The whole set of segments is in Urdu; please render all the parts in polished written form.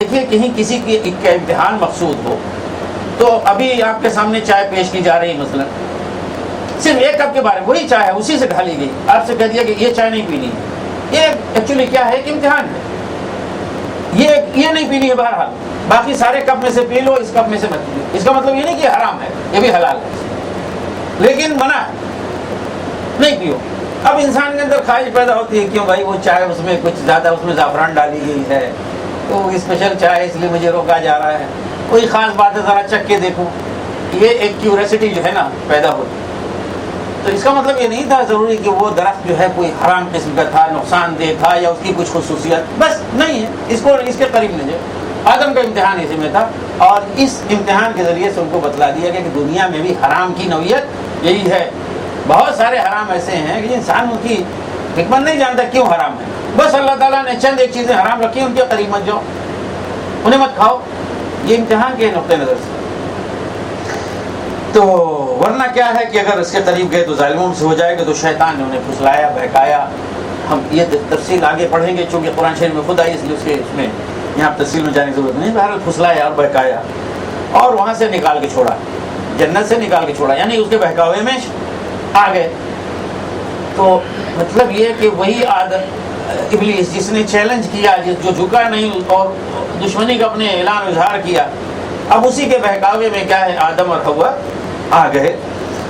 دیکھیے کہیں کسی کا امتحان مقصود ہو تو ابھی آپ کے سامنے چائے پیش کی جا رہی مثلا، صرف ایک کپ کے بارے میں، وہی چائے ہے اسی سے ڈالی گئی، آپ سے کہہ دیا کہ یہ چائے نہیں پینی ہے، یہ ایکچولی کیا ہے کہ امتحان ہے، یہ نہیں پینی ہے بہرحال، باقی سارے کپ میں سے پی لو، اس کپ میں سے مت پی لو۔ اس کا مطلب یہ نہیں کہ حرام ہے، یہ بھی حلال ہے لیکن منع ہے، نہیں پیو۔ اب انسان کے اندر خواہش پیدا ہوتی ہے کیوں بھائی وہ چائے اس میں کچھ زیادہ اس میں زعفران ڈالی گئی ہے، تو اسپیشل چائے اس لیے مجھے روکا جا رہا ہے، کوئی خاص بات ہے ذرا چکھ کے دیکھو، یہ ایک کیوریسٹی جو ہے نا پیدا ہوتی۔ تو اس کا مطلب یہ نہیں تھا ضروری کہ وہ درخت جو ہے کوئی حرام قسم کا تھا، نقصان دہ تھا یا اس کی کچھ خصوصیت، بس نہیں ہے، اس کو اس کے قریب نہیں جائے۔ آدم کا امتحان اسی میں تھا، اور اس امتحان کے ذریعے سے ان کو بتلا دیا گیا کہ دنیا میں بھی حرام کی نوعیت یہی ہے۔ بہت سارے حرام ایسے ہیں کہ انسان ان کی حکمت نہیں جانتا کیوں حرام ہے، بس اللہ تعالیٰ نے چند ایک چیزیں حرام رکھی، ان کے قریب مت جاؤ، انہیں مت کھاؤ، یہ امتحان کے نقطۂ نظر سے۔ تو ورنہ کیا ہے کہ اگر اس کے قریب گئے تو ظالموں سے ہو جائے گا، تو شیطان نے انہیں پھسلایا بہکایا۔ ہم یہ تفصیل آگے پڑھیں گے چونکہ قرآن شریف میں خود آئی، اس لیے اس میں یہاں تفصیل میں جانے کی ضرورت نہیں۔ بہرحال پھسلایا اور بہکایا اور وہاں سے نکال کے چھوڑا، جنت سے نکال کے چھوڑا، یعنی اس کے بہکاوے میں آ گئے۔ تو مطلب یہ کہ وہی عادت ابلیس جس نے چیلنج کیا، جو جھکا نہیں اور دشمنی کا اپنے اعلان اظہار کیا، اب اسی کے بہکاوے میں کیا ہے آدم اور حوا آ گئے۔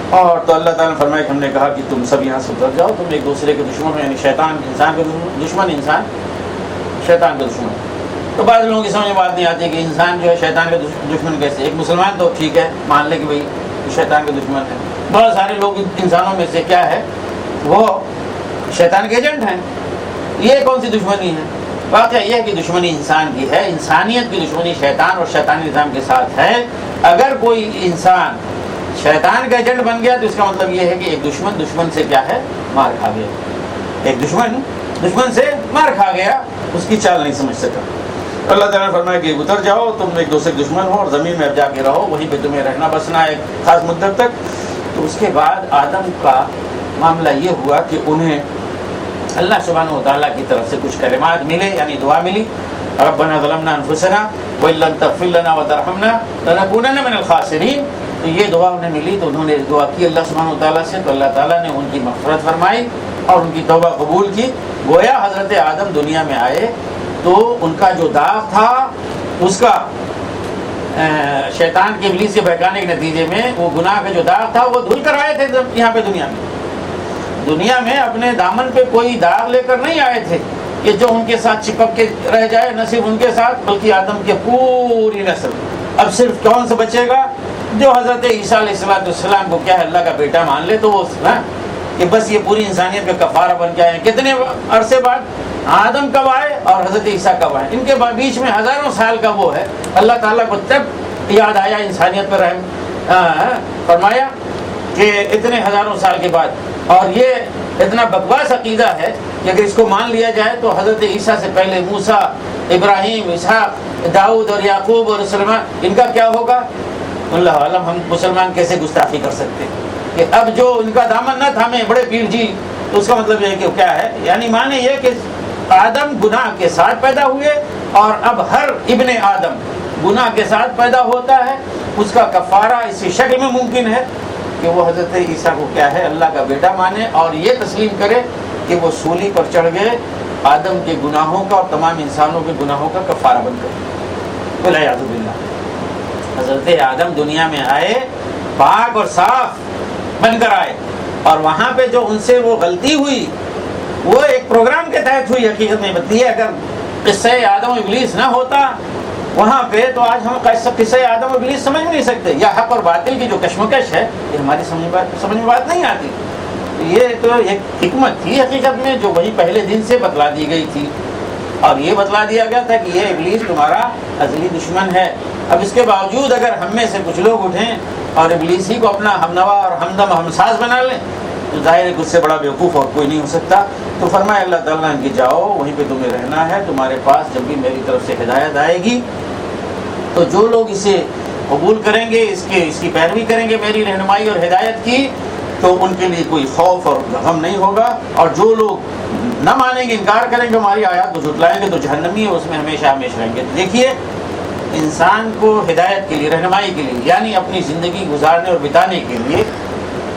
اور تو اللہ تعالیٰ نے فرمایا کہ ہم نے کہا کہ تم سب یہاں سے اتر جاؤ، تم ایک دوسرے کے دشمن ہو، یعنی شیطان انسان کے دشمن، انسان شیطان کے دشمن۔ تو بعض لوگوں کی سمجھ میں بات نہیں آتی کہ انسان جو ہے شیطان کے دشمن کیسے؟ ایک مسلمان تو ٹھیک ہے مان لے کہ بھائی شیطان کے دشمن ہے، بہت سارے لوگ انسانوں میں سے کیا ہے وہ شیطان کے ایجنٹ ہیں، یہ کون سی دشمنی ہے؟ واقعہ یہ ہے کہ دشمنی انسان کی ہے، انسانیت کی دشمنی شیطان اور شیطانی نظام کے ساتھ ہے۔ اگر کوئی انسان شیطان کا ایجنٹ بن گیا تو اس کا مطلب یہ ہے کہ ایک دشمن سے کیا ہے مار کھا گیا، ایک دشمن سے مار کھا گیا، اس کی چال نہیں سمجھ سکا۔ اللہ تعالیٰ نے فرمایا کہ اتر جاؤ، تم ایک دوسرے کے دشمن ہو اور زمین میں اب جا کے رہو، وہیں پہ تمہیں رہنا بسنا ہے ایک خاص مدت تک۔ تو اس کے بعد آدم کا معاملہ یہ ہوا کہ انہیں اللہ سبحانہ و تعالیٰ کی طرف سے کچھ کلمات ملے، یعنی دعا ملی، ربنا ظلمنا انفسنا وان لم تغفر لنا وترحمنا لنکونن من الخاسرین۔ تو یہ دعا انہیں ملی تو انہوں نے دعا کی اللہ سبحانہ و تعالیٰ سے، تو اللہ تعالیٰ نے ان کی مغفرت فرمائی اور ان کی توبہ قبول کی۔ گویا حضرت آدم دنیا میں آئے تو ان کا جو داغ تھا اس کا شیطان کے ابلیس سے بہکانے کے نتیجے میں وہ گناہ کا جو داغ تھا وہ دھل کر آئے تھے یہاں پہ دنیا میں اپنے دامن پہ کوئی داغ لے کر نہیں آئے تھے کہ جو ان کے ساتھ چپک کے رہ جائے، نہ صرف ان کے ساتھ بلکہ آدم کے پوری نسل۔ اب صرف کون سا بچے گا؟ جو حضرت عیسیٰ علیہ السلام کو کیا ہے اللہ کا بیٹا مان لے، تو وہ کہ بس یہ پوری انسانیت کا کفارہ بن کے آئے۔ کتنے عرصے بعد آدم کب آئے اور حضرت عیسیٰ کب آئے؟ ان کے بیچ میں ہزاروں سال کا وہ ہے۔ اللہ تعالیٰ کو تب یاد آیا انسانیت پر رحم فرمایا کہ اتنے ہزاروں سال کے بعد۔ اور یہ اتنا بکواس عقیدہ ہے کہ اگر اس کو مان لیا جائے تو حضرت عیسیٰ سے پہلے موسیٰ، ابراہیم، اسحاق، داؤد اور یعقوب اور سلیمان، ان کا کیا ہوگا؟ اللہ عالم۔ ہم مسلمان کیسے گستاخی کر سکتے ہیں کہ اب جو ان کا دامن نہ تھامے بڑے پیر جی، تو اس کا مطلب یہ کہ کیا ہے، یعنی معنی یہ کہ آدم گناہ کے ساتھ پیدا ہوئے اور اب ہر ابن آدم گناہ کے ساتھ پیدا ہوتا ہے، اس کا کفارہ اسی شکل میں ممکن ہے کہ وہ حضرت عیسیٰ کو کیا ہے اللہ کا بیٹا مانے اور یہ تسلیم کرے کہ وہ سولی پر چڑھ گئے آدم کے گناہوں کا اور تمام انسانوں کے گناہوں کا کفارہ بن کر۔ والعیاذ باللہ۔ حضرت آدم دنیا میں آئے پاک اور صاف بن کر آئے، اور وہاں پہ جو ان سے وہ غلطی ہوئی وہ ایک پروگرام کے تحت ہوئی۔ حقیقت میں بتائیے اگر قصہ آدم و ابلیس نہ ہوتا وہاں پہ تو آج ہم قصہ آدم و ابلیس سمجھ نہیں سکتے، یا حق اور باطل کی جو کشمکش ہے یہ ہماری سمجھ میں بات نہیں آتی۔ یہ تو ایک حکمت تھی حقیقت میں جو وہی پہلے دن سے بتلا دی گئی تھی، اور یہ بتلا دیا گیا تھا کہ یہ ابلیس تمہارا ازلی دشمن ہے۔ اب اس کے باوجود اگر ہم میں سے کچھ لوگ اٹھیں اور ابلیس ہی کو اپنا ہمنوا اور ہمدم ہمساز بنا لیں تو ظاہر ہے کہ اس سے بڑا بیوقوف اور کوئی نہیں ہو سکتا۔ تو فرمایا اللہ تعالیٰ نے کہ جاؤ وہیں پہ تمہیں رہنا ہے، تمہارے پاس جب بھی میری طرف سے ہدایت آئے گی تو جو لوگ اسے قبول کریں گے، اس کی پیروی کریں گے میری رہنمائی اور ہدایت کی، تو ان کے لیے کوئی خوف اور غم نہیں ہوگا، اور جو لوگ نہ مانیں گے، انکار کریں گے، ہماری آیات کو جھٹلائیں گے، تو جہنمی ہے، اس میں ہمیشہ ہمیشہ رہیں گے۔ دیکھیے، انسان کو ہدایت کے لیے، رہنمائی کے لیے، یعنی اپنی زندگی گزارنے اور بتانے کے لیے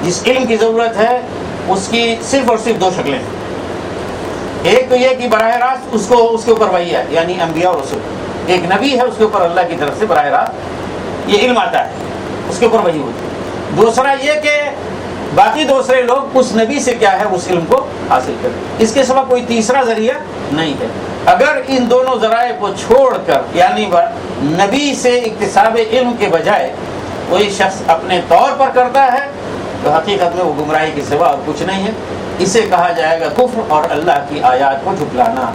جس علم کی ضرورت ہے، اس کی صرف اور صرف دو شکلیں ہیں۔ ایک تو یہ کہ براہ راست اس کے اوپر وحی ہے، یعنی انبیاء اور رسول، ایک نبی ہے، اس کے اوپر اللہ کی طرف سے براہ راست یہ علم آتا ہے، اس کے اوپر وحی ہوتی ہے۔ دوسرا یہ کہ باقی دوسرے لوگ اس نبی سے کیا ہے، اس علم کو حاصل کریں، اس کے سوا کوئی تیسرا ذریعہ نہیں ہے۔ اگر ان دونوں ذرائع کو چھوڑ کر، یعنی نبی سے اکتساب علم کے بجائے کوئی شخص اپنے طور پر کرتا ہے، تو حقیقت میں وہ گمراہی کے سوا اور کچھ نہیں ہے۔ اسے کہا جائے گا کفر اور اللہ کی آیات کو جھٹلانا۔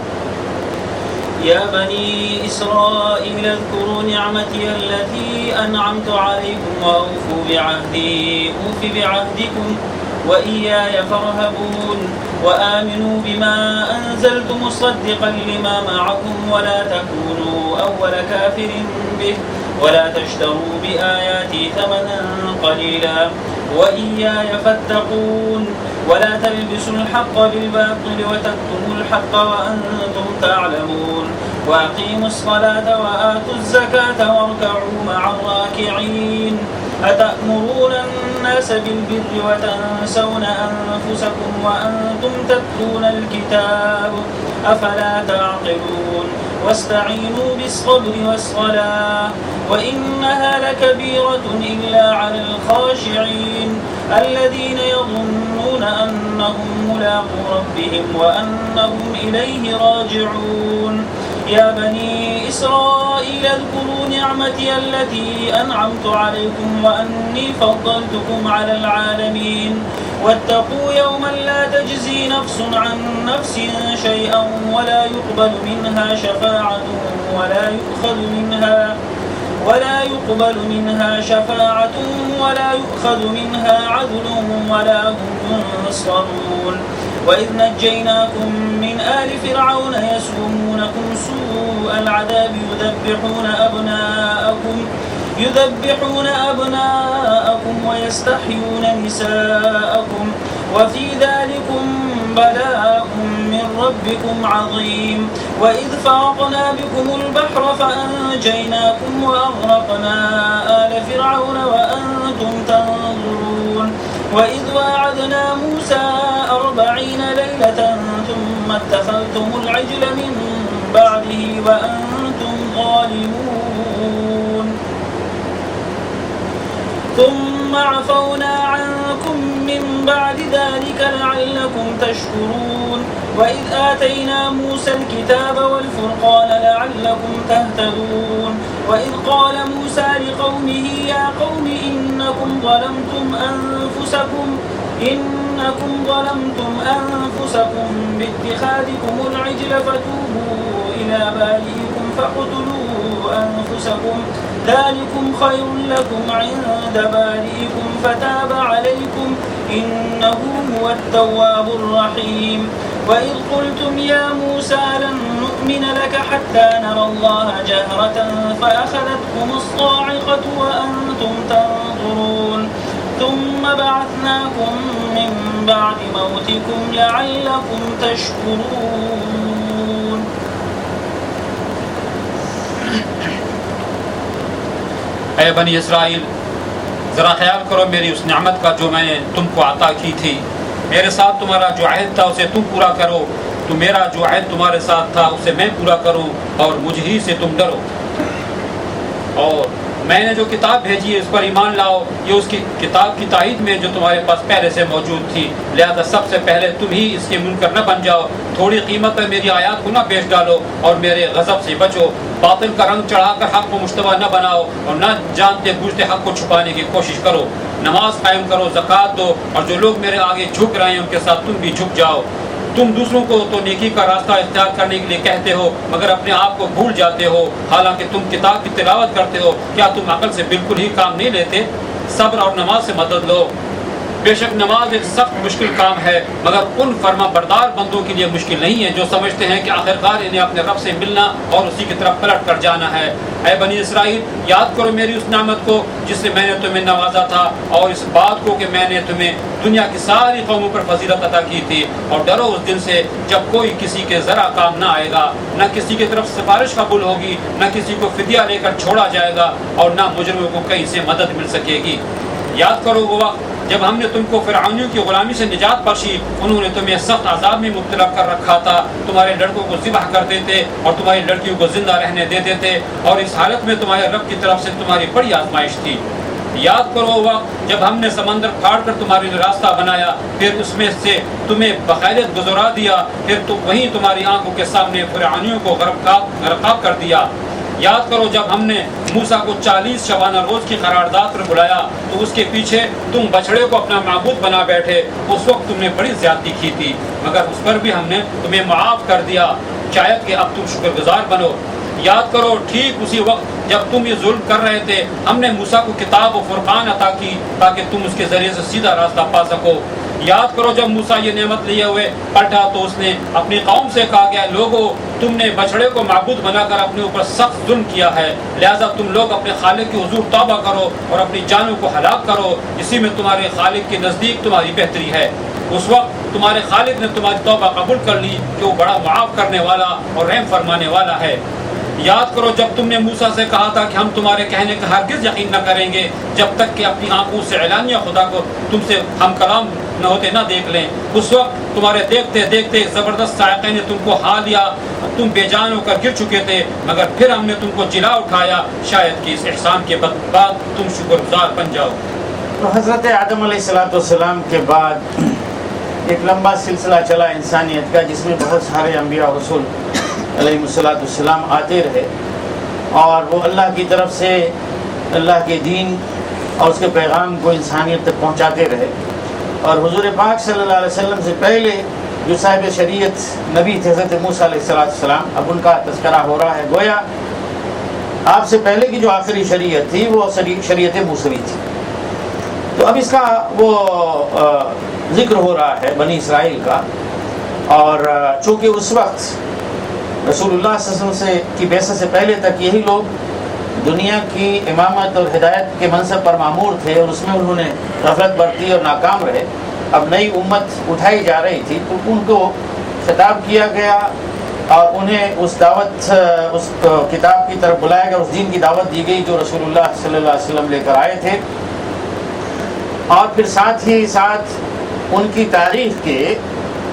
يا بني إسرائيل اذكروا نعمتي التي أنعمت عليكم وأوفوا بعهدي أوف بعهدكم وإياي فارهبون وآمنوا بما أنزلت مصدقا لما معكم ولا تكونوا أول كافر به ولا تشتروا بآياتي ثمنا قليلا وإياي فاتقون ولا تلبسوا الحق بالباطل وتكتموا الحق وأنتم تعلمون وأقيموا الصلاة وآتوا الزكاة واركعوا مع الراكعين أتأمرون الناس بالبر وتنسون أنفسكم وأنتم تتلون الكتاب أفلا تعقلون واستعينوا بالصبر والصلاة وإنها لكبيرة إلا على الخاشعين الذين يظنون أنهم ملاقو ربهم وأنهم إليه راجعون يا بني إسرائيل اذكروا نعمتي التي أنعمت عليكم وأني فضلتكم على العالمين واتقوا يوما لا تجزي نفس عن نفس شيئا ولا يقبل منها شفاعة ولا يقبل منها شفاعة ولا يؤخذ منها عدل ولا هم ينصرون وإذ نجيناكم من آل فرعون يسومونكم سوء العذاب يذبحون أبناءكم ويستحيون نساءكم وفي ذلكم بلاء من ربكم عظيم وإذ فرقنا بكم البحر فأنجيناكم وأغرقنا آل فرعون وأنتم تنظرون وإذ واعدنا موسى 40 ليلة ثم اتخذتم العجل من بعده وأنتم ظالمون ثم عفونا عنكم من بعد ذلك لعلكم تشكرون وإذ آتينا موسى الكتاب والفرقان لعلكم تهتدون وإذ قال موسى لقومه يا قوم إنكم ظلمتم أنفسكم باتخاذكم العجل فتوبوا إلى بارئكم فاقتلوا أنفسكم ذلكم خير لكم عند بارئكم فتاب عليكم إنه هو التواب الرحيم وإذ قلتم يا موسى لن نؤمن لك حتى نرى الله جهرة فأخذتكم الصاعقة وأنتم تنظرون ثم بعثناكم من بعد موتكم لعلكم تشكرون اے بنی اسرائیل، ذرا خیال کرو میری اس نعمت کا جو میں نے تم کو عطا کی تھی۔ میرے ساتھ تمہارا جو عہد تھا اسے تم پورا کرو، تو میرا جو عہد تمہارے ساتھ تھا اسے میں پورا کروں، اور مجھ ہی سے تم ڈرو۔ اور میں نے جو کتاب بھیجی ہے اس پر ایمان لاؤ، یہ اس کی کتاب کی تائید میں جو تمہارے پاس پہلے سے موجود تھی، لہذا سب سے پہلے تم ہی اس کے منکر نہ بن جاؤ، تھوڑی قیمت پر میری آیات کو نہ بیچ ڈالو، اور میرے غضب سے بچو، باطل کا رنگ چڑھا کر حق کو مشتبہ نہ بناؤ، اور نہ جانتے بوجھتے حق کو چھپانے کی کوشش کرو، نماز قائم کرو، زکوٰۃ دو، اور جو لوگ میرے آگے جھک رہے ہیں ان کے ساتھ تم بھی جھک جاؤ۔ تم دوسروں کو تو نیکی کا راستہ اختیار کرنے کے لیے کہتے ہو، مگر اپنے آپ کو بھول جاتے ہو، حالانکہ تم کتاب کی تلاوت کرتے ہو۔ کیا تم عقل سے بالکل ہی کام نہیں لیتے؟ صبر اور نماز سے مدد لو۔ بے شک نماز ایک سخت مشکل کام ہے، مگر ان فرما بردار بندوں کے لیے مشکل نہیں ہے جو سمجھتے ہیں کہ آخرکار انہیں اپنے رب سے ملنا اور اسی کی طرف پلٹ کر جانا ہے۔ اے بنی اسرائیل، یاد کرو میری اس نعمت کو جس سے میں نے تمہیں نوازا تھا، اور اس بات کو کہ میں نے تمہیں دنیا کی ساری قوموں پر فضیلت عطا کی تھی، اور ڈرو اس دن سے جب کوئی کسی کے ذرا کام نہ آئے گا، نہ کسی کی طرف سفارش قبول ہوگی، نہ کسی کو فدیہ لے کر چھوڑا جائے گا، اور نہ مجرموں کو کہیں سے مدد مل سکے گی۔ یاد کرو وہ وقت جب ہم نے تم کو فرعونیوں کی غلامی سے نجات بخشی، انہوں نے تمہیں سخت عذاب میں مبتلا کر رکھا تھا، تمہارے لڑکوں کو ذبح کرتے تھے اور تمہاری لڑکیوں کو زندہ رہنے دیتے تھے، اور اس حالت میں تمہارے رب کی طرف سے تمہاری بڑی آزمائش تھی۔ یاد کرو وہ وقت جب ہم نے سمندر پھاڑ کر تمہارے لیے راستہ بنایا، پھر اس میں سے تمہیں بخیرت گزرا دیا، پھر وہیں تمہاری آنکھوں کے سامنے فرعونیوں کو غرقاب کر دیا۔ یاد کرو جب ہم نے موسیٰ کو 40 شبانہ روز کی قرارداد پر بلایا تو اس کے پیچھے تم بچڑے کو اپنا معبود بنا بیٹھے، اس وقت تم نے بڑی زیادتی کی تھی، مگر اس پر بھی ہم نے تمہیں معاف کر دیا، شاید کہ اب تم شکر گزار بنو۔ یاد کرو ٹھیک اسی وقت جب تم یہ ظلم کر رہے تھے، ہم نے موسیٰ کو کتاب و فرقان عطا کی تاکہ تم اس کے ذریعے سے سیدھا راستہ پا سکو۔ یاد کرو جب موسیٰ یہ نعمت لیے ہوئے پلٹا تو اس نے اپنی قوم سے کہا گیا، لوگو تم نے بچڑے کو معبود بنا کر اپنے اوپر سخت ظلم کیا ہے، لہذا تم لوگ اپنے خالق کے حضور توبہ کرو اور اپنی جانوں کو ہلاک کرو، اسی میں تمہارے خالق کے نزدیک تمہاری بہتری ہے۔ اس وقت تمہارے خالق نے تمہاری توبہ قبول کر لی کہ وہ بڑا معاف کرنے والا اور رحم فرمانے والا ہے۔ یاد کرو جب تم نے موسیٰ سے کہا تھا کہ ہم تمہارے کہنے کا ہرگز یقین نہ کریں گے جب تک کہ اپنی آنکھوں سے اعلانیہ خدا کو تم سے ہم کلام نہ ہوتے نہ دیکھ لیں۔ اس وقت تمہارے دیکھتے دیکھتے ایک زبردست صاعقے نے تم کو ہا لیا، تم بے جان ہو کر گر چکے تھے، مگر پھر ہم نے تم کو جلا اٹھایا، شاید کہ اس احسان کے بعد تم شکر گزار بن جاؤ۔ تو حضرت آدم علیہ السلام کے بعد ایک لمبا سلسلہ چلا انسانیت کا، جس میں بہت سارے انبیاء اور رسول علیہ السلام آتے رہے، اور وہ اللہ کی طرف سے اللہ کے دین اور اس کے پیغام کو انسانیت تک پہنچاتے رہے۔ اور حضور پاک صلی اللہ علیہ وسلم سے پہلے جو صاحب شریعت نبی تھے حضرت موسیٰ علیہ السلام، اب ان کا تذکرہ ہو رہا ہے، گویا آپ سے پہلے کی جو آخری شریعت تھی وہ شریعت موسوی تھی۔ تو اب اس کا وہ ذکر ہو رہا ہے بنی اسرائیل کا، اور چونکہ اس وقت رسول اللہ صلی اللہ علیہ وسلم کی بعثت سے پہلے تک یہی لوگ دنیا کی امامت اور ہدایت کے منصب پر معمور تھے، اور اس میں انہوں نے غفلت برتی اور ناکام رہے۔ اب نئی امت اٹھائی جا رہی تھی تو ان کو خطاب کیا گیا اور انہیں اس دعوت، اس کتاب کی طرف بلایا گیا، اس دین کی دعوت دی گئی جو رسول اللہ صلی اللہ علیہ وسلم لے کر آئے تھے۔ اور پھر ساتھ ہی ساتھ ان کی تاریخ کے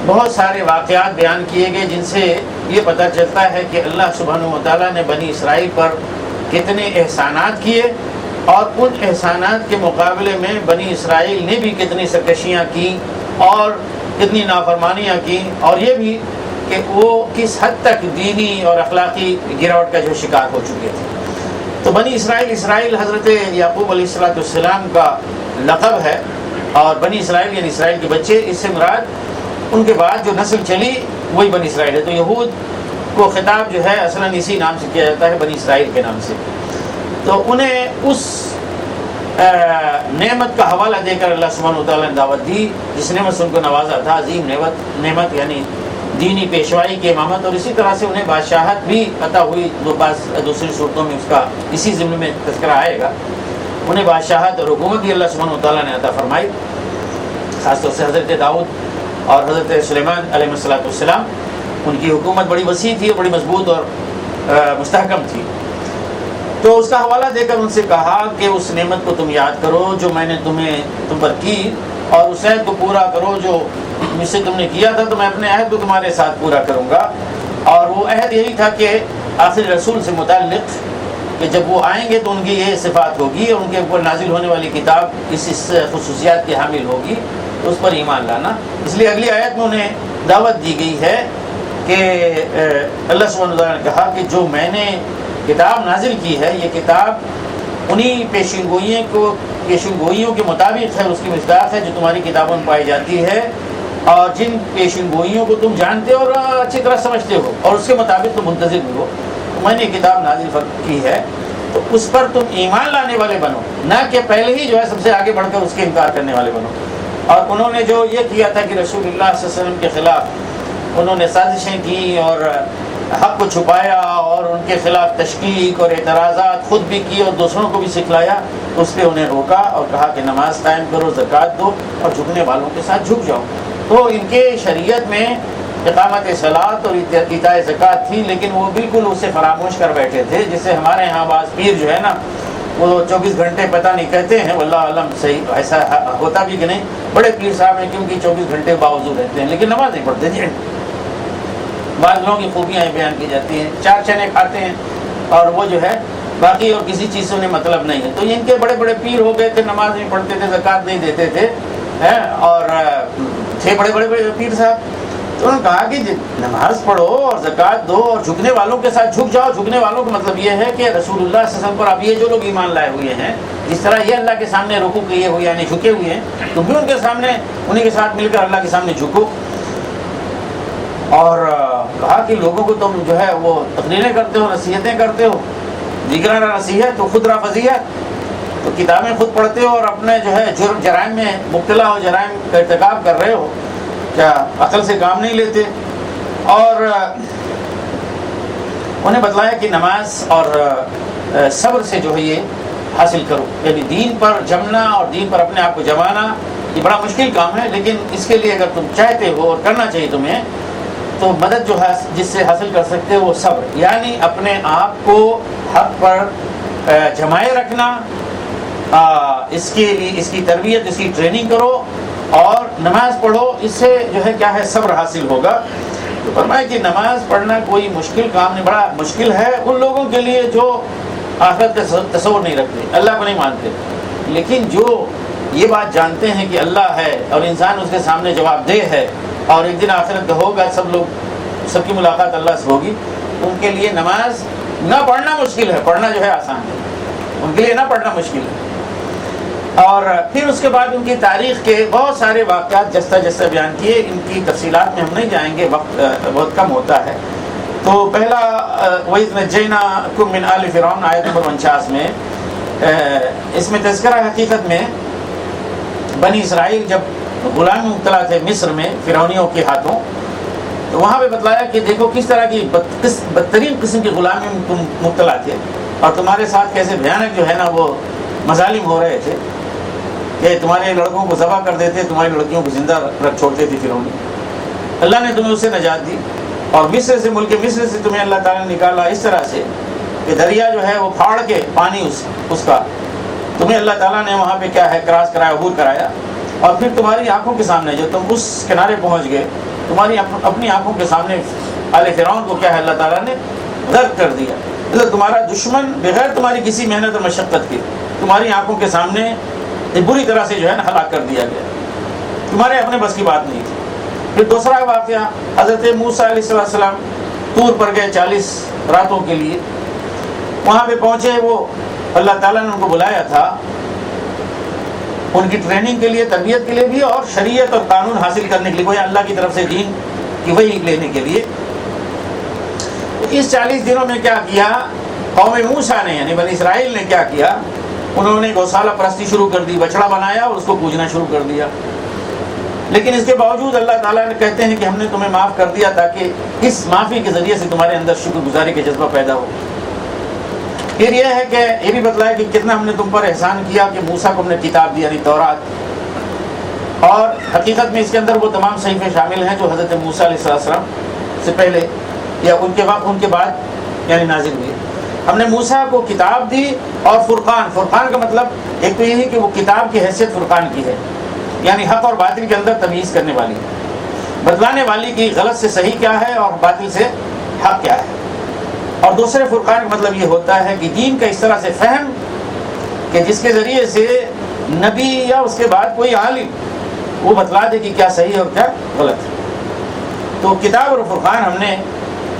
بہت سارے واقعات بیان کیے گئے، جن سے یہ پتہ چلتا ہے کہ اللہ سبحانہ و تعالیٰ نے بنی اسرائیل پر کتنے احسانات کیے، اور ان احسانات کے مقابلے میں بنی اسرائیل نے بھی کتنی سرکشیاں کی اور کتنی نافرمانیاں کی، اور یہ بھی کہ وہ کس حد تک دینی اور اخلاقی گراوٹ کا جو شکار ہو چکے تھے۔ تو بنی اسرائیل حضرت یعقوب علیہ السلام کا لقب ہے، اور بنی اسرائیل یعنی اسرائیل کے بچے، اس سے مراد ان کے بعد جو نسل چلی وہی بنی اسرائیل ہے۔ تو یہود کو خطاب جو ہے اصلاً اسی نام سے کیا جاتا ہے، بنی اسرائیل کے نام سے۔ تو انہیں اس نعمت کا حوالہ دے کر اللہ سبحانہ وتعالیٰ نے دعوت دی جس نعمت سے ان کو نوازا تھا، عظیم نعمت یعنی دینی پیشوائی کی امامت، اور اسی طرح سے انہیں بادشاہت بھی عطا ہوئی۔ دوسری صورتوں میں اس کا اسی ضمن میں تذکرہ آئے گا۔ انہیں بادشاہت اور حکومت بھی اللہ سبحانہ وتعالیٰ نے عطا فرمائی، خاص طور سے حضرت داؤد اور حضرت سلیمان علیہ السلام، ان کی حکومت بڑی وسیع تھی اور بڑی مضبوط اور مستحکم تھی۔ تو اس کا حوالہ دے کر ان سے کہا کہ اس نعمت کو تم یاد کرو جو میں نے تم پر کی، اور اس عہد کو پورا کرو جو مجھ سے تم نے کیا تھا، تو میں اپنے عہد کو تمہارے ساتھ پورا کروں گا۔ اور وہ عہد یہی تھا کہ آخری رسول سے متعلق کہ جب وہ آئیں گے تو ان کی یہ صفات ہوگی اور ان کے اوپر نازل ہونے والی کتاب اس خصوصیات کی حامل ہوگی، تو اس پر ایمان لانا۔ اس لیے اگلی آیت میں انہیں دعوت دی گئی ہے کہ اللہ سبحانہ وتعالیٰ نے کہا کہ جو میں نے کتاب نازل کی ہے، یہ کتاب انہی پیشنگوئیوں کے مطابق ہے، اس کی مصداق ہے جو تمہاری کتابوں میں پائی جاتی ہے، اور جن پیشنگوئیوں کو تم جانتے ہو اور اچھی طرح سمجھتے ہو اور اس کے مطابق تم منتظر بھی ہو، میں نے کتاب نازل کی ہے، تو اس پر تم ایمان لانے والے بنو، نہ کہ پہلے ہی جو ہے سب سے آگے بڑھ کر اس کے انکار کرنے والے بنو۔ اور انہوں نے جو یہ کیا تھا کہ رسول اللہ صلی اللہ علیہ وسلم کے خلاف انہوں نے سازشیں کی اور حق کو چھپایا اور ان کے خلاف تشکیک اور اعتراضات خود بھی کی اور دوسروں کو بھی سکھلایا، اس پہ انہیں روکا اور کہا کہ نماز قائم کرو، زکوٰۃ دو اور جھکنے والوں کے ساتھ جھک جاؤ۔ تو ان کے شریعت میں اقامت صلاۃ اور ایتاء زکوٰۃ تھی، لیکن وہ بالکل اسے فراموش کر بیٹھے تھے، جسے ہمارے ہاں بعض پیر جو ہے نا وہ 24 گھنٹے پتہ نہیں کہتے ہیں، واللہ علم صحیح ایسا ہوتا بھی کہ نہیں، بڑے پیر صاحب ہیں کیونکہ 24 گھنٹے باوضو رہتے ہیں لیکن نماز نہیں پڑھتے جی۔ بعض لوگوں کی خوبیاں بیان کی جاتی ہیں، 4 چنے کھاتے ہیں اور وہ جو ہے باقی اور کسی چیز سے انہیں مطلب نہیں ہے۔ تو ان کے بڑے بڑے پیر ہو گئے تھے، نماز نہیں پڑھتے تھے، زکوٰۃ نہیں دیتے تھے اور تھے بڑے بڑے پیر صاحب۔ تو انہوں نے کہا کہ نماز پڑھو اور زکوٰۃ دو اور جھکنے والوں کے ساتھ جھک جاؤ۔ جھکنے والوں کا مطلب یہ ہے کہ رسول اللہ صلی اللہ علیہ وسلم پر اب یہ جو لوگ ایمان لائے ہوئے ہیں، جس طرح یہ اللہ کے سامنے رکوع کیے ہوئے یعنی جھکے ہوئے ہیں، تم بھی ان کے سامنے انہیں کے ساتھ مل کر اللہ کے سامنے جھکو۔ اور کہا کہ لوگوں کو تم جو ہے وہ تقریریں کرتے ہو، نصیحتیں کرتے ہو، دیگرانہ نصیحت تو خود را فضیحت، تو کتابیں خود پڑھتے ہو اور اپنے جو ہے جرائم میں مبتلا ہو، جرائم کا ارتکاب کر رہے ہو، کیا عقل سے کام نہیں لیتے؟ اور انہیں بتلایا کہ نماز اور صبر سے جو ہے یہ حاصل کرو، یعنی دین پر جمنا اور دین پر اپنے آپ کو جمانا یہ بڑا مشکل کام ہے، لیکن اس کے لیے اگر تم چاہتے ہو اور کرنا چاہیے تمہیں، تو مدد جو ہے جس سے حاصل کر سکتے ہو وہ صبر، یعنی اپنے آپ کو حق پر جمائے رکھنا، اس کے لیے اس کی تربیت، اس کی ٹریننگ کرو اور نماز پڑھو، اس سے جو ہے کیا ہے صبر حاصل ہوگا۔ تو فرمایا کہ نماز پڑھنا کوئی مشکل کام نہیں، بڑا مشکل ہے ان لوگوں کے لیے جو آخرت کا تصور نہیں رکھتے، اللہ کو نہیں مانتے، لیکن جو یہ بات جانتے ہیں کہ اللہ ہے اور انسان اس کے سامنے جواب دہ ہے اور ایک دن آخرت کا ہوگا، سب کی ملاقات اللہ سے ہوگی، ان کے لیے نماز نہ پڑھنا مشکل ہے، پڑھنا جو ہے آسان ہے، ان کے لیے نہ پڑھنا مشکل ہے۔ اور پھر اس کے بعد ان کی تاریخ کے بہت سارے واقعات جستہ جستہ بیان کیے، ان کی تفصیلات میں ہم نہیں جائیں گے، وقت بہت کم ہوتا ہے۔ تو پہلا وَإِذْ نَجَّيْنَاكُم مِّنْ آلِ فِرْعَوْنَ آیت نمبر 49 میں اس میں تذکرہ حقیقت میں بنی اسرائیل جب غلامی مبتلا تھے مصر میں فرعونیوں کے ہاتھوں، تو وہاں پہ بتلایا کہ دیکھو کس طرح کی بدترین قسم کی غلامی میں تم مبتلا تھے اور تمہارے ساتھ کیسے بھیانک جو ہے نا وہ مظالم ہو رہے تھے کہ تمہارے لڑکوں کو ذبح کر دیتے، تمہاری لڑکیوں کو زندہ رکھ چھوڑتے تھے فرعونی۔ اللہ نے تمہیں اس سے نجات دی اور مصر سے، ملک مصر سے تمہیں اللہ تعالیٰ نے نکالا اس طرح سے کہ دریا جو ہے وہ پھاڑ کے پانی اس کا تمہیں اللہ تعالیٰ نے وہاں پہ کیا ہے کراس کرایا، عبور کرایا، اور پھر تمہاری آنکھوں کے سامنے جو تم اس کنارے پہنچ گئے، تمہاری اپنی آنکھوں کے سامنے آل فرعون کو کیا ہے اللہ تعالیٰ نے غرق کر دیا۔ مطلب تمہارا دشمن بغیر تمہاری کسی محنت اور مشقت کے تمہاری آنکھوں کے سامنے بری طرح سے جو ہے نا ہلاک کر دیا گیا، تمہارے اپنے بس کی بات نہیں تھی۔ پھر دوسرا واقعہ حضرت موسیٰ علیہ السلام طور پر گئے 40 راتوں کے لیے، وہاں پہ پہنچے، وہ اللہ تعالیٰ نے ان کو بلایا تھا ان کی ٹریننگ کے لیے، تربیت کے لیے بھی اور شریعت اور قانون حاصل کرنے کے لیے، کوئی اللہ کی طرف سے دین کی وحی لینے کے لیے۔ اس 40 دنوں میں کیا کیا قوم موسیٰ نے، یعنی بنی اسرائیل نے کیا کیا، انہوں نے گوشالہ پرستی شروع کر دی، بچڑا بنایا اور اس کو پوجنا شروع کر دیا۔ لیکن اس کے باوجود اللہ تعالیٰ نے کہتے ہیں کہ ہم نے تمہیں معاف کر دیا تاکہ اس معافی کے ذریعے سے تمہارے اندر شکر گزاری کا جذبہ پیدا ہو۔ پھر یہ ہے کہ یہ بھی بتلایا کہ کتنا ہم نے تم پر احسان کیا کہ موسیٰ کو ہم نے کتاب دی یعنی تورات، اور حقیقت میں اس کے اندر وہ تمام صحیفے شامل ہیں جو حضرت موسیٰ علیہ السلام سے پہلے یا ان کے بعد یعنی نازل ہوئے۔ ہم نے موسیٰ کو کتاب دی اور فرقان کا مطلب ایک تو یہ ہے کہ وہ کتاب کی حیثیت فرقان کی ہے، یعنی حق اور باطل کے اندر تمیز کرنے والی، بتلانے والی کہ غلط سے صحیح کیا ہے اور باطل سے حق کیا ہے۔ اور دوسرے فرقان کا مطلب یہ ہوتا ہے کہ دین کا اس طرح سے فہم کہ جس کے ذریعے سے نبی یا اس کے بعد کوئی عالم وہ بتلا دے کہ کیا صحیح اور کیا غلط ہے۔ تو کتاب اور فرقان ہم نے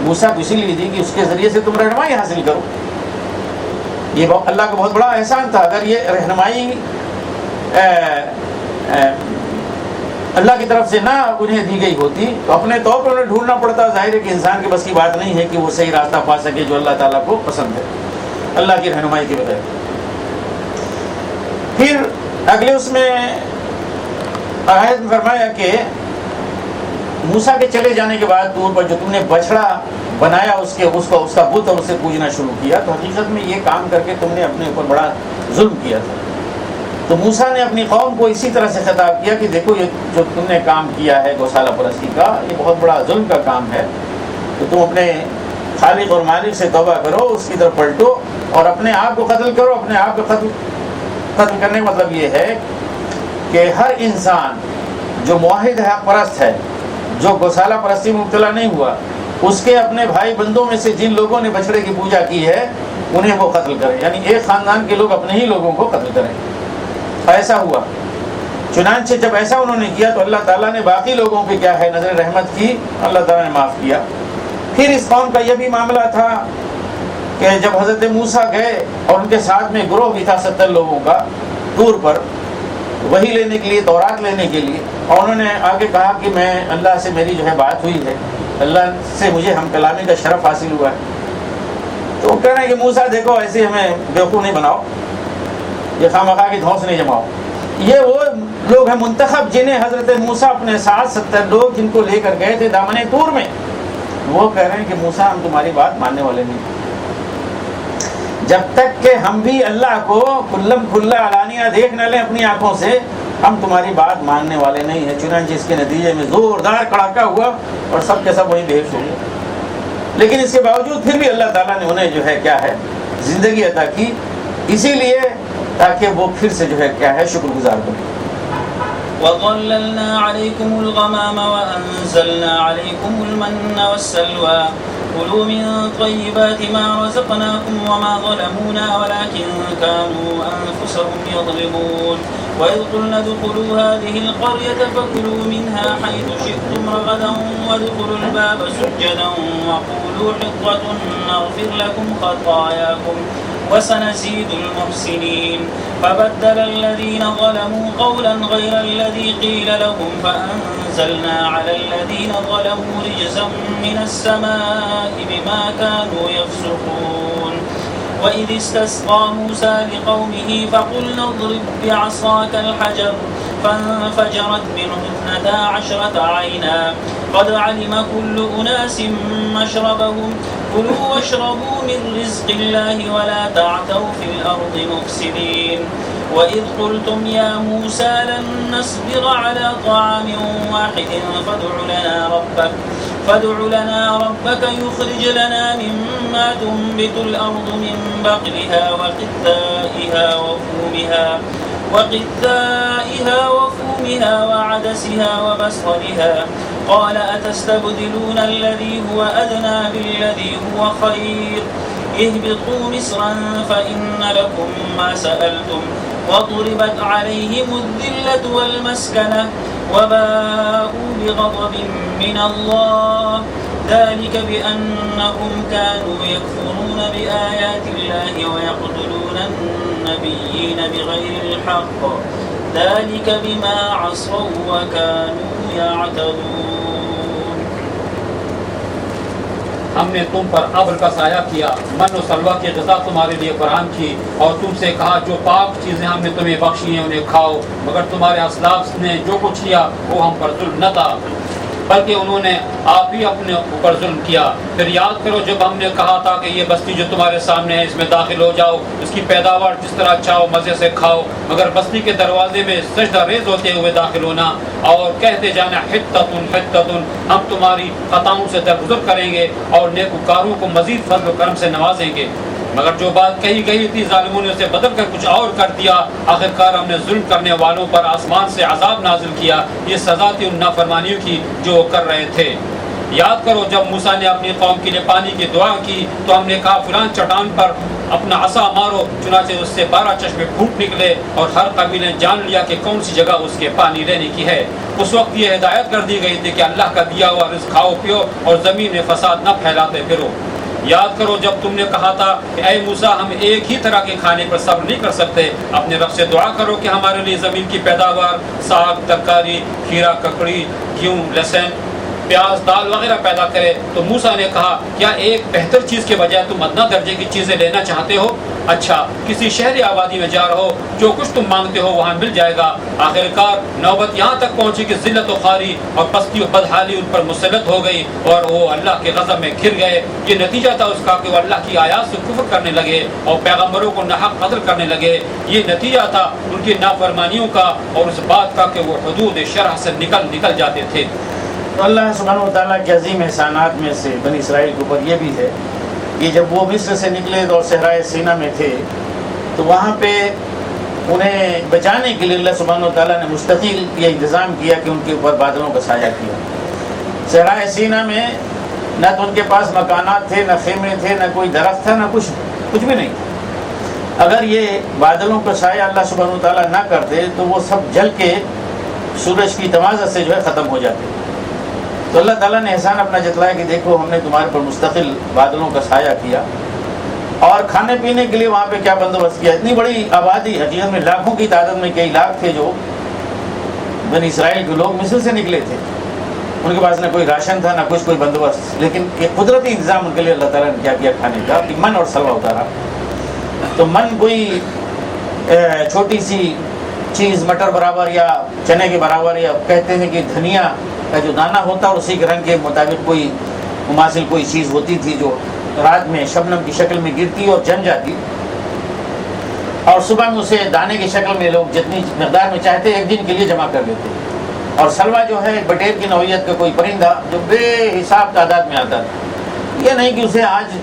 موسیٰ کو اسی لیے دی کہ اس کے ذریعے سے تم رہنمائی حاصل کرو۔ یہ اللہ کا بہت بڑا احسان تھا، اگر یہ رہنمائی اللہ کی طرف سے نہ انہیں دی گئی ہوتی تو اپنے طور پر انہیں ڈھونڈنا پڑتا۔ ظاہر ہے کہ انسان کے بس کی بات نہیں ہے کہ وہ صحیح راستہ پا سکے جو اللہ تعالیٰ کو پسند ہے، اللہ کی رہنمائی کے بغیر۔ پھر اگلے اس میں آیت میں فرمایا کہ موسیٰ کے چلے جانے کے بعد طور پر جو تم نے بچڑا بنایا اس کا بت اور اسے پوجنا شروع کیا، تو حقیقت میں یہ کام کر کے تم نے اپنے اوپر بڑا ظلم کیا تھا۔ تو موسیٰ نے اپنی قوم کو اسی طرح سے خطاب کیا کہ دیکھو یہ جو تم نے کام کیا ہے گوشالہ پرستی کا، یہ بہت بڑا ظلم کا کام ہے، تو تم اپنے خالق اور مالک سے توبہ کرو، اس کی طرف پلٹو اور اپنے آپ کو قتل کرو۔ اپنے آپ کو قتل کرنے کا مطلب یہ ہے کہ ہر انسان جو موحد حق پرست ہے، جو گوشالہ پرستی میں مبتلا نہیں ہوا، اس کے اپنے بھائی بندوں میں سے جن لوگوں نے بچڑے کی پوجا کی ہے انہیں وہ قتل کرے، یعنی ایک خاندان کے لوگ اپنے ہی لوگوں کو قتل کریں۔ ایسا ہوا، چنانچہ جب ایسا انہوں نے کیا تو اللہ تعالیٰ نے باقی لوگوں پہ کیا ہے نظر رحمت کی، اللہ تعالیٰ نے معاف کیا۔ پھر اس قوم کا یہ بھی معاملہ تھا کہ جب حضرت موسیٰ گئے اور ان کے ساتھ میں گروہ بھی تھا 70 لوگوں کا طور پر وہی لینے کے لیے، تورات لینے کے لیے، اور انہوں نے آگے کہا کہ میں اللہ سے میری جو ہے بات ہوئی ہے، اللہ سے مجھے ہم کلامی کا شرف حاصل ہوا ہے۔ تو وہ کہہ رہے ہیں کہ موسیٰ دیکھو ایسے ہمیں بیوقوف نہیں بناؤ، یہ خواہ کی دھونس نہیں جماؤ۔ یہ وہ لوگ ہیں منتخب جنہیں حضرت موسیٰ اپنے ساتھ 70 لوگ جن کو لے کر گئے تھے دامن طور میں، وہ کہہ رہے ہیں کہ موسیٰ ہم تمہاری بات ماننے والے نہیں، جب تک کہ ہم بھی اللہ کو کلم کھلا علانیہ دیکھ نہ لیں اپنی آنکھوں سے، ہم تمہاری بات ماننے والے نہیں ہیں۔ چنانچہ اس کے نتیجے میں زوردار کڑاکا ہوا اور سب کے سب وہی بے ہوش ہو گئے، لیکن اس کے باوجود پھر بھی اللہ تعالیٰ نے انہیں جو ہے کیا ہے زندگی عطا کی، اسی لیے تاکہ وہ پھر سے جو ہے کیا ہے شکر گزار بنے۔ وَظَلَّلْنَا عَلَيْكُمُ الْغَمَامَ وَأَنزَلْنَا عَلَيْكُمُ الْمَنَّ وَالسَّلْوَىٰ كُلُوا مِن طَيِّبَاتِ مَا رَزَقْنَاكُمْ وَمَا ظَلَمُونَا وَلَٰكِن كَانُوا أَنفُسَهُمْ يَظْلِمُونَ وَإِذْ قُلْنَا ادْخُلُوا هَٰذِهِ الْقَرْيَةَ فَكُلُوا مِنْهَا حَيْثُ شِئْتُمْ رَغَدًا وَادْخُلُوا الْبَابَ سُجَّدًا وَقُولُوا حِطَّةٌ نَّغْفِرْ لَكُمْ خَطَايَاكُمْ وسنزيد المحسنين فبدل الذين ظلموا قولا غير الذي قيل لهم فأنزلنا على الذين ظلموا رجزا من السماء بما كانوا يفسقون وإذ استسقى موسى لقومه فقلنا اضرب بعصاك الحجر فانفجرت منه 12 عينا قد علم كل أناس مشربهم كلوا واشربوا من رزق الله ولا تعثوا في الأرض مفسدين وإذ قلتم يا موسى لن نصبر على طعام واحد فادع لنا ربك يخرج لنا مما تنبت الأرض من بقلها وقثائها وفومها وعدسها وبصلها قال أتستبدلون الذي هو أدنى بالذي هو خير اهبطوا مصرا فإن لكم ما سألتم وضربت عليهم الذلة والمسكنة وباءوا بغضب من الله ذلك بأنهم كانوا يكفرون بآيات الله ويقتلون النبيين بغير الحق ذلك بما عصوا وكانوا يعتدون۔ ہم نے تم پر ابر کا سایہ کیا، من و سلوہ کی غذا تمہارے لیے فراہم کی، اور تم سے کہا جو پاک چیزیں ہم نے تمہیں بخشی ہیں انہیں کھاؤ، مگر تمہارے اسلاف نے جو کچھ کیا وہ ہم پر ظلم نہ تھا بلکہ انہوں نے آپ ہی اپنے اوپر ظلم کیا۔ پھر یاد کرو جب ہم نے کہا تھا کہ یہ بستی جو تمہارے سامنے ہے اس میں داخل ہو جاؤ، اس کی پیداوار جس طرح چاہو مزے سے کھاؤ، مگر بستی کے دروازے میں سجدہ ریز ہوتے ہوئے داخل ہونا اور کہتے جانا حطۃ حطۃ، ہم تمہاری خطاؤں سے درگزر کریں گے اور نیکوکاروں کو مزید فضل و کرم سے نوازیں گے۔ مگر جو بات کہی گئی تھی ظالموں نے اسے بدل کر کچھ اور کر دیا، آخرکار ہم نے ظلم کرنے والوں پر آسمان سے عذاب نازل کیا، یہ سزا تھی ان نافرمانیوں کی جو وہ کر رہے تھے۔ یاد کرو جب موسیٰ نے اپنی قوم کے لیے پانی کی دعا کی تو ہم نے کہا فلان چٹان پر اپنا عصا مارو، چنانچہ اس سے 12 چشمے پھوٹ نکلے اور ہر قبیلے نے جان لیا کہ کون سی جگہ اس کے پانی لینے کی ہے۔ اس وقت یہ ہدایت کر دی گئی تھی کہ اللہ کا دیا ہوا رزق کھاؤ پیو اور زمین میں فساد نہ پھیلاتے پھرو۔ یاد کرو جب تم نے کہا تھا کہ اے موسیٰ ہم ایک ہی طرح کے کھانے پر صبر نہیں کر سکتے، اپنے رب سے دعا کرو کہ ہمارے لیے زمین کی پیداوار ساگ ترکاری کھیرا ککڑی گیہوں لہسن پیاز دال وغیرہ پیدا کرے۔ تو موسیٰ نے کہا کیا ایک بہتر چیز کے بجائے تم ادنا درجے کی چیزیں لینا چاہتے ہو؟ اچھا کسی شہری آبادی میں جا رہا ہو، جو کچھ تم مانگتے ہو وہاں مل جائے گا۔ آخر کار نوبت یہاں تک پہنچی کہ ذلت و خواری اور پستی و بدحالی ان پر مسلط ہو گئی اور وہ اللہ کے غضب میں گھر گئے۔ یہ نتیجہ تھا اس کا کہ وہ اللہ کی آیات سے کفر کرنے لگے اور پیغمبروں کو ناحق قتل کرنے لگے۔ یہ نتیجہ تھا ان کی نافرمانیوں کا اور اس بات کا کہ وہ حدود شرع سے نکل جاتے تھے۔ تو اللہ سبحانہ و تعالیٰ کے عظیم احسانات میں سے بنی اسرائیل کے اوپر یہ بھی ہے کہ جب وہ مصر سے نکلے اور صحرائے سینا میں تھے تو وہاں پہ انہیں بچانے کے لیے اللہ سبحانہ و تعالیٰ نے مستقل یہ انتظام کیا کہ ان کے اوپر بادلوں کا سایہ کیا۔ صحرائے سینا میں نہ تو ان کے پاس مکانات تھے، نہ خیمے تھے، نہ کوئی درخت تھا، نہ کچھ بھی نہیں تھا۔ اگر یہ بادلوں کا سایہ اللہ سبحانہ و تعالیٰ نہ کرتے تو وہ سب جل کے سورج کی تمازت سے جو ہے ختم ہو جاتے۔ تو اللہ تعالیٰ نے احسان اپنا جتلایا کہ دیکھو ہم نے تمہارے پر مستقل بادلوں کا سایہ کیا، اور کھانے پینے کے لیے وہاں پہ کیا بندوبست کیا۔ اتنی بڑی آبادی، حقیقت میں لاکھوں کی تعداد میں کئی لاکھ تھے جو بنی اسرائیل کے لوگ مصر سے نکلے تھے، ان کے پاس نہ کوئی راشن تھا نہ کوئی بندوبست، لیکن ایک قدرتی انتظام ان کے لیے اللہ تعالیٰ نے کیا کیا کھانے کا، کہ من اور سلوہ اتارا۔ تو من کوئی چھوٹی سی چیز مٹر برابر یا چنے کے برابر، یا کہتے ہیں کہ دھنیا کا جو دانہ ہوتا ہے اسی کے رنگ کے مطابق کوئی مماثل کوئی چیز ہوتی تھی جو رات میں شبنم کی شکل میں گرتی اور جم جاتی، اور صبح میں اسے دانے کی شکل میں لوگ جتنی مقدار میں چاہتے ایک دن کے لیے جمع کر لیتے۔ اور سلوا جو ہے بٹیر کی نوعیت کا کوئی پرندہ جو بے حساب تعداد میں آتا تھا، یہ نہیں کہ اسے آج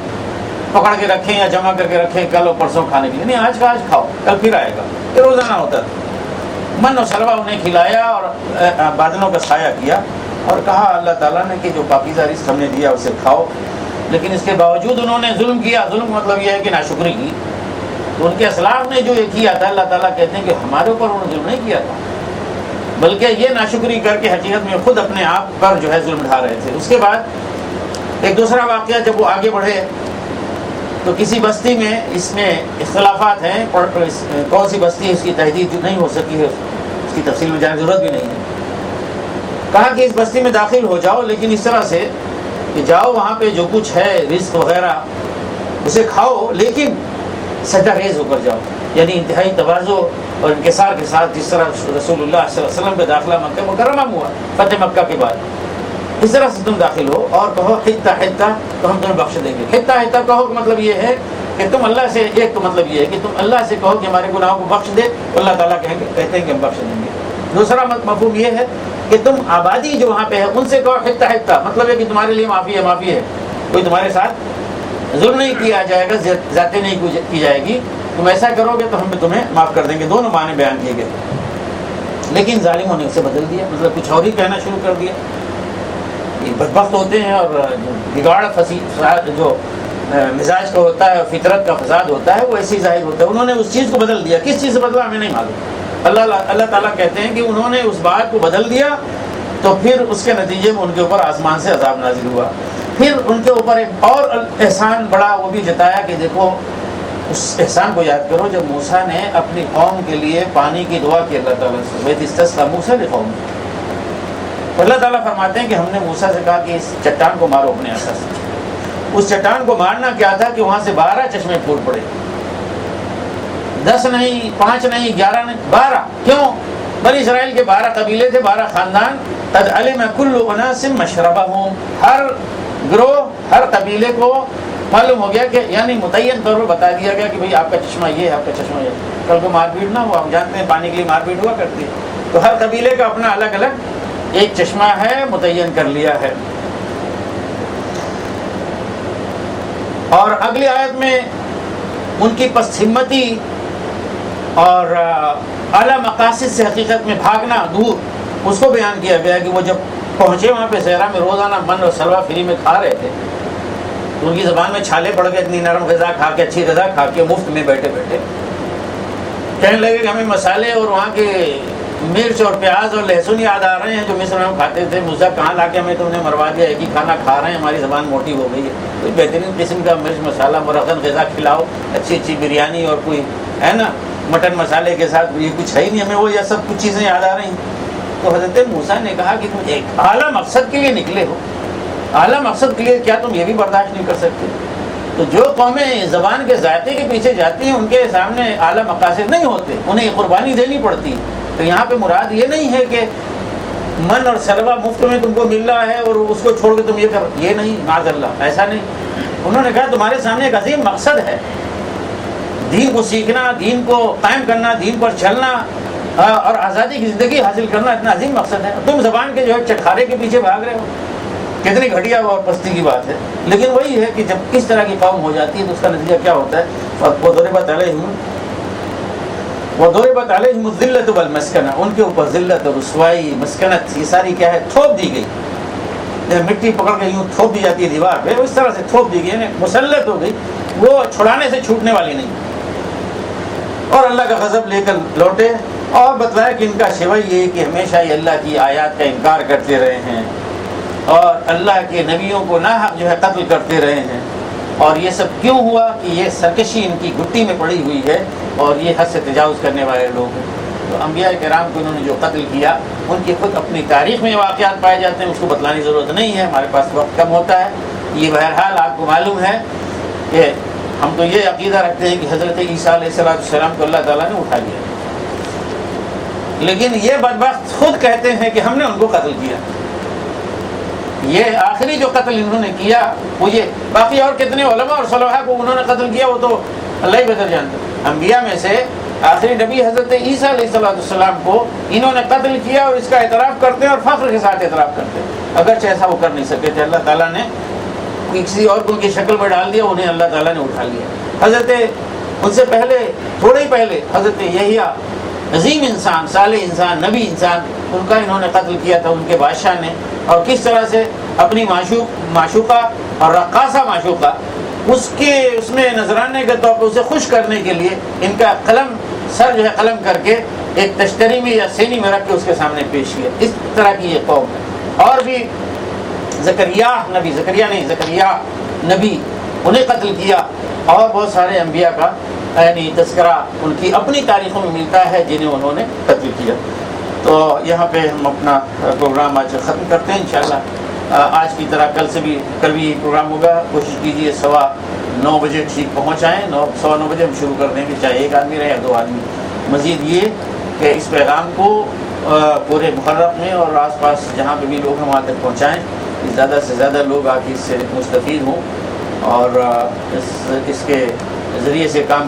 پکڑ کے رکھیں یا جمع کر کے رکھیں کل اور پرسوں کھانے کے لیے، نہیں، آج کا آج کھاؤ کل پھر آئے گا، یہ روزانہ ہوتا تھا۔ من اور سلوا انہیں کھلایا اور بادلوں کا سایہ کیا، اور کہا اللہ تعالیٰ نے کہ جو پاکیزہ رزق ہم نے دیا اسے کھاؤ، لیکن اس کے باوجود انہوں نے ظلم کیا۔ ظلم مطلب یہ ہے کہ ناشکری کی۔ تو ان کے اسلاف نے جو یہ کیا تھا، اللہ تعالیٰ کہتے ہیں کہ ہمارے اوپر انہوں نے ظلم نہیں کیا تھا، بلکہ یہ ناشکری کر کے حقیقت میں خود اپنے آپ پر جو ہے ظلم ڈھا رہے تھے۔ اس کے بعد ایک دوسرا واقعہ، جب وہ آگے بڑھے تو کسی بستی میں، اس میں اختلافات ہیں، کون سی بستی ہے اس کی تحدید نہیں ہو سکی ہے، اس کی تفصیل میں جانے کی ضرورت بھی نہیں ہے۔ کہا کہ اس بستی میں داخل ہو جاؤ، لیکن اس طرح سے کہ جاؤ وہاں پہ جو کچھ ہے رزق وغیرہ اسے کھاؤ، لیکن سجدہ ریز ہو کر جاؤ، یعنی انتہائی تواضع اور انکسار کے ساتھ، جس طرح رسول اللہ صلی اللہ علیہ وسلم کا داخلہ مکہ مکرمہ ہوا فتح مکہ کے بعد، اس طرح سے تم داخل ہو اور کہو حتہ حتہ تو ہم تمہیں بخش دیں گے۔ حتہ حتہ کہو کا مطلب یہ ہے کہ تم اللہ سے، ایک تو مطلب یہ ہے کہ تم اللہ سے کہو کہ ہمارے گناہوں کو بخش دے، اللہ تعالیٰ کہتے ہیں کہ ہم بخش دیں گے۔ دوسرا مفہوم یہ ہے کہ تم آبادی جو وہاں پہ ہے ان سے کہو حتہ حتہ، مطلب ہے کہ تمہارے لیے معافی ہے، کوئی تمہارے ساتھ ظلم نہیں کیا جائے گا، زیادتی نہیں کی جائے گی، تم ایسا کرو گے تو ہم تمہیں معاف کر دیں گے۔ دونوں معنی بیان کیے گئے، لیکن ظالموں نے اسے بدل دیا، مطلب کچھ اور ہی کہنا شروع کر دیا۔ یہ بدبخت ہوتے ہیں، اور بگاڑ جو مزاج کا ہوتا ہے، فطرت کا فساد ہوتا ہے، وہ ایسے ہی ظاہر ہوتا ہے۔ انہوں نے اس چیز کو بدل دیا، کس چیز سے بدلا ہمیں نہیں معلوم۔ اللہ تعالیٰ کہتے ہیں کہ انہوں نے اس بات کو بدل دیا، تو پھر اس کے نتیجے میں ان کے اوپر آسمان سے عذاب نازل ہوا۔ پھر ان کے اوپر ایک اور احسان بڑا وہ بھی جتایا کہ دیکھو اس احسان کو یاد کرو، جب موسیٰ نے اپنی قوم کے لیے پانی کی دعا کی اللہ تعالیٰ سے، وَإِذِ اسْتَسْقَىٰ مُوسَىٰ لِقَوْمِهِ، تو اللہ تعالیٰ فرماتے ہیں کہ ہم نے موسیٰ سے کہا کہ اس چٹان کو مارو اپنے عصا سے۔ اس چٹان کو مارنا کیا تھا کہ وہاں سے 12 چشمے پھوٹ پڑے، 10 نہیں، 5 نہیں، 11 نہیں، 12۔ کیوں؟ بنی اسرائیل کے 12 قبیلے تھے، 12 خاندان۔ قَدْ عَلِمَ كُلُّ أُنَاسٍ مَشْرَبَهُمْ، ہر گروہ، ہر قبیلے کو معلوم ہو گیا کہ، یعنی متعین طور پر بتا دیا گیا کہ بھئی آپ کا چشمہ یہ ہے، آپ کا چشمہ یہ ہے۔ کل کو مار پیٹ نہ ہوا، ہم جانتے ہیں پانی کے لیے مار پیٹ ہوا کرتی ہے، تو ہر قبیلے کا اپنا الگ الگ ایک چشمہ ہے، متعین کر لیا ہے۔ اور اگلی آیت میں ان کی پست ہمتی اور اعلیٰ مقاصد سے حقیقت میں بھاگنا دور، اس کو بیان کیا گیا کہ وہ جب پہنچے وہاں پہ صحرا میں، روزانہ من اور سلوہ فری میں کھا رہے تھے، تو ان کی زبان میں چھالے پڑ گئے، اتنی نرم غذا کھا کے، اچھی غذا کھا کے، مفت میں بیٹھے بیٹھے کہنے لگے کہ ہمیں مسالے اور وہاں کے مرچ اور پیاز اور لہسن یاد آ رہے ہیں جو مصر میں ہم کھاتے تھے۔ موسیٰ کہاں لا کے ہمیں تم نے مروا دیا، ایک ہی کھانا کھا رہے ہیں، ہماری زبان موٹی ہو گئی ہے، کوئی بہترین قسم کا مرچ مسالہ مرغن غذا کھلاؤ، اچھی اچھی بریانی اور کوئی ہے نا مٹن مسالے کے ساتھ، یہ کچھ ہے ہی نہیں، ہمیں وہ یہ سب کچھ چیزیں یاد آ رہی ہیں۔ تو حضرت موسیٰ نے کہا کہ تم ایک اعلیٰ مقصد کے لیے نکلے ہو، اعلیٰ مقصد کے لیے کیا تم یہ بھی برداشت نہیں کر سکتے؟ تو جو قومیں زبان کے ذائقے کے پیچھے جاتی ہیں ان کے سامنے اعلیٰ مقاصد نہیں ہوتے، انہیں قربانی دینی پڑتی. تو یہاں پہ مراد یہ نہیں ہے کہ من اور سلوا مفت میں تم کو مل رہا ہے اور اس کو چھوڑ کے تم یہ کر، یہ نہیں، معاذ اللہ، ایسا نہیں. انہوں نے کہا تمہارے سامنے ایک عظیم مقصد ہے، دین کو سیکھنا، دین کو قائم کرنا، دین پر چلنا اور آزادی کی زندگی حاصل کرنا اتنا عظیم مقصد ہے. تم زبان کے جو ہے چٹخارے کے پیچھے بھاگ رہے ہو. کتنی گھٹیا اور پستی کی بات ہے. لیکن وہی ہے کہ جب اس طرح کی قوم ہو جاتی ہے تو اس کا نتیجہ کیا ہوتا ہے؟ وَضُرِبَتْ عَلَيْهِمُ الذِّلَّةُ وَالْمَسْكَنَةُ، ان کے اوپر ذلت اور رسوائی، مسکنت، یہ ساری کیا ہے، تھوپ دی گئی. مٹی پکڑ کے یوں تھوپ دی جاتی ہے دیوار پہ، اس طرح سے تھوپ دی گئی، یعنی مسلط ہو گئی، وہ چھڑانے سے چھوٹنے والی نہیں. اور اللہ کا غضب لے کر لوٹے. اور بتلایا کہ ان کا شیوہ یہ ہے کہ ہمیشہ یہ اللہ کی آیات کا انکار کرتے رہے ہیں اور اللہ کے نبیوں کو ناحق جو ہے قتل کرتے رہے ہیں. اور یہ سب کیوں ہوا؟ کہ یہ سرکشی ان کی گھٹی میں پڑی ہوئی ہے اور یہ حد سے تجاوز کرنے والے لوگ ہیں. تو انبیاء کرام کو انہوں نے جو قتل کیا ان کی خود اپنی تاریخ میں واقعات پائے جاتے ہیں، اس کو بتلانے کی ضرورت نہیں ہے، ہمارے پاس وقت کم ہوتا ہے. یہ بہرحال آپ کو معلوم ہے کہ ہم تو یہ عقیدہ رکھتے ہیں کہ حضرت عیسیٰ علیہ السلام کو اللہ تعالیٰ نے اٹھا لیا، لیکن یہ بدبخت خود کہتے ہیں کہ ہم نے ان کو قتل کیا. یہ آخری جو قتل انہوں نے کیا وہ یہ، باقی اور کتنے علماء اور صلحاء کو انہوں نے قتل کیا وہ تو اللہ ہی بہتر جانتا. انبیاء میں سے آخری نبی حضرت عیسیٰ علیہ السلام کو انہوں نے قتل کیا اور اس کا اعتراف کرتے ہیں اور فخر کے ساتھ اعتراف کرتے ہیں، اگرچہ ایسا وہ کر نہیں سکے تھے. اللہ تعالیٰ نے کسی اور کو ان کی شکل میں ڈال دیا، انہیں اللہ تعالیٰ نے اٹھا لیا. حضرت ان سے پہلے، تھوڑے ہی پہلے، حضرت یحییٰ، عظیم انسان، صالح انسان، نبی انسان، ان کا انہوں نے قتل کیا تھا ان کے بادشاہ نے. اور کس طرح سے اپنی معشوقہ اور رقاصہ معشوقہ اس میں نذرانے کے طور پر اسے خوش کرنے کے لیے ان کا قلم، سر جو ہے قلم کر کے ایک تشتری میں یا سینی میں رکھ کے اس کے سامنے پیش کیا. اس طرح کی یہ قوم ہے. اور بھی زکریا نبی انہیں قتل کیا. اور بہت سارے انبیاء کا یعنی تذکرہ ان کی اپنی تاریخوں میں ملتا ہے جنہیں انہوں نے قتل کیا. تو یہاں پہ ہم اپنا پروگرام آج ختم کرتے ہیں انشاءاللہ. آج کی طرح کل بھی پروگرام ہوگا. کوشش کیجیے 9:15 بجے ٹھیک پہنچ آئیں. 9:15 بجے ہم شروع کر دیں گے، چاہے ایک آدمی رہے یا 2 آدمی. مزید یہ کہ اس پیغام کو پورے محرم میں اور آس پاس جہاں پہ بھی لوگ ہیں وہاں تک پہنچائیں، زیادہ سے زیادہ لوگ آ کے اس سے مستفید ہوں اور اس کے ذریعے سے کام